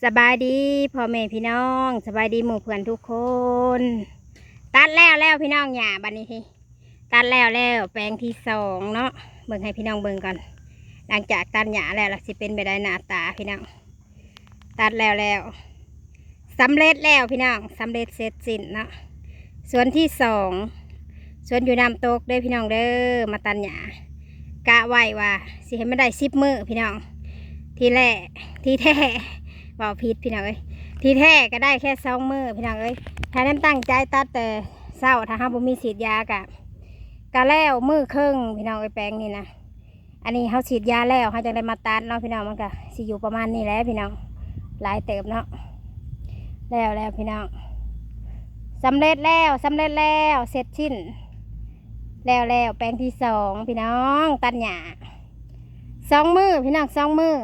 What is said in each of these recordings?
สบายดีพ่อแม่พี่น้องสบายดีหมู่เพื่อนทุกคนตัดแล้วพี่น้องหย่าบัดนี้ทีตัดแล้วแปลงที่สองเนาะเบิ่งให้พี่น้องเบิ่งก่อนหลังจากตัดหย่าแล้วสิเป็นไปได้หน้าตาพี่น้องตัดแล้วสำเร็จแล้วพี่น้องสำเร็จเสร็จสิ้นเนาะส่วนที่สองส่วนอยู่น้ำตกเด้อพี่น้องเด้อมาตัดหย่ากะไว้ว่าสิให้มันได้10 มื้อพี่น้องที่แรกที่แท้เบาพิษพี่น้องเอ้ยที่แท้ก็ได้แค่2 มื้อพี่น้องเอ้ยถ้านั้นตั้งใจตัดแต่เศร้าถ้าหาบ่มีฉีดยากะแล้วมื้อครึ่งพี่น้องเอ้ยแปลงนี่นะอันนี้เขาฉีดยาแล้วเขาจะได้มาตัดเนาะพี่น้องมันก็สิอยู่ประมาณนี้แหละพี่น้องหลายเติบเนาะแล้วพี่น้องสำเร็จแล้วเสร็จชิ้นแล้วแปลงที่สองพี่น้องตัดหญ้า2 มื้อพี่น้อง2 มื้อ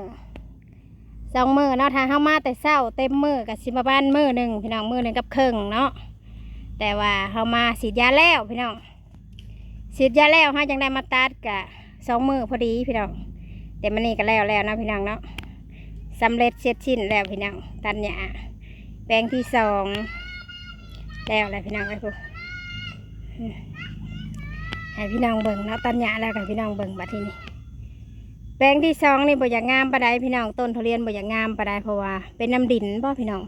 เนาะถ้าเข้ามาแต่เช้าเต็มมื้อกับสิบประมาณมื้อหนึ่งพี่น้องมื้อหนึ่งกับครึ่งเนาะแต่ว่าเข้ามาฉีดยาแล้วพี่น้องฉีดยาแล้วให้จังได้มาตัดกะ2 มื้อพอดีพี่น้องแต่มันนี่ก็แล้วนะพี่น้องเนาะสำเร็จเสร็จชิ้นแล้วพี่น้องตัดหญ้าแปลงที่สองแล้วอะไรพี่น้องไอ้พวกให้พี่น้องเบิ่งเนาะตัดหญ้าแล้วกับพี่น้องเบิ่งบัดทีนี้แปลงที่สองนี่บ่อยากงามปานใดพี่น้องต้นทุเรียนบ่อยากงามปานใดเพราะว่าเป็นน้ำดินป่ะพี่น้อง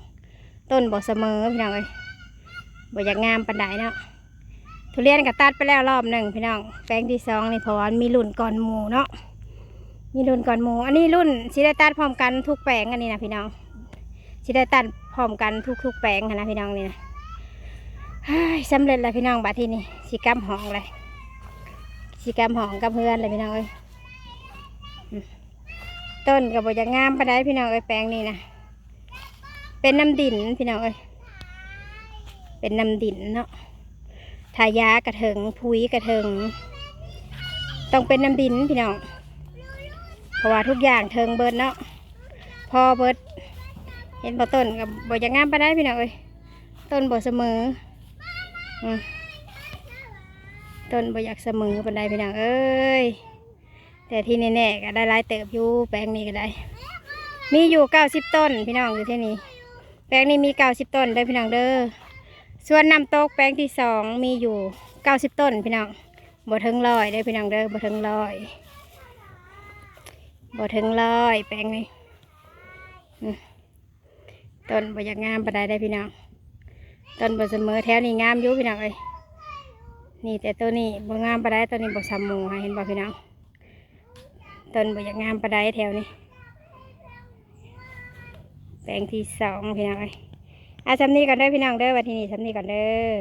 ต้นบ่เสมอพี่น้องเอ้ยบ่อยากงามปานใดเนาะทุเรียนก็ตัดไปแล้วรอบหนึ่งพี่น้องแปลงที่สองนี่เพราะว่ามีรุ่นก่อนหมู่เนาะมีรุ่นก่อนหมู่อันนี้รุ่นสิได้ตัดพร้อมกันทุกแปลงอันนี้นะพี่น้องสิได้ตัดพร้อมกันทุกแปลงนะพี่น้องนี่นะสำเร็จแล้วพี่น้องบัดทีนี้สิกำหองเลยสิกำหองกับเพื่อนเลยพี่น้องเอ้ยต้นกับบ่อยากงามปานใดพี่น้องเอ้ยแปลงนี่นะเป็นน้ำดินพี่น้องเอ้ยเป็นน้ำดินเนาะทายากระเถิงพุ้ยกระเถิงต้องเป็นน้ำดินพี่น้องเพราะว่าทุกอย่างเถิงเบิดเนาะพอเบิดเห็นบ่ต้นกับบ่อยากงามปานใดพี่น้องเอ้ยต้นบ่เสมอต้นบ่อยากเสมอปานใดพี่น้องเอ้ยแต่ที่แน่ๆก็ได้หลายเติบอยู่แปลงนี้ก็ได้มีอยู่90 ต้นพี่น้องอยู่ที่นี่แปลงนี้มี90 ต้นเด้อพี่น้องเด้อส่วนน้ำตกแปลงที่สองมีอยู่90 ต้นพี่น้องบ่ถึง100เด้อพี่น้องเด้อบ่ถึง100แปลงนี้ต้นบ่อยากงามปานใดได้พี่น้องต้นบ่เสมอแถวนี้งามอยู่พี่น้องเอ้ยนี่แต่ตัวนี้บ่งามปานใดตัวนี้บ่ซ้ำหมู่เห็นบ่พี่น้องต้นบ่อยากงามปานใดแถวนี้แปลงที่สองพี่น้องเอ้ยสำนี้ก่อนเด้อพี่น้องเด้อวันที่นี่สำนี้ก่อนเด้อ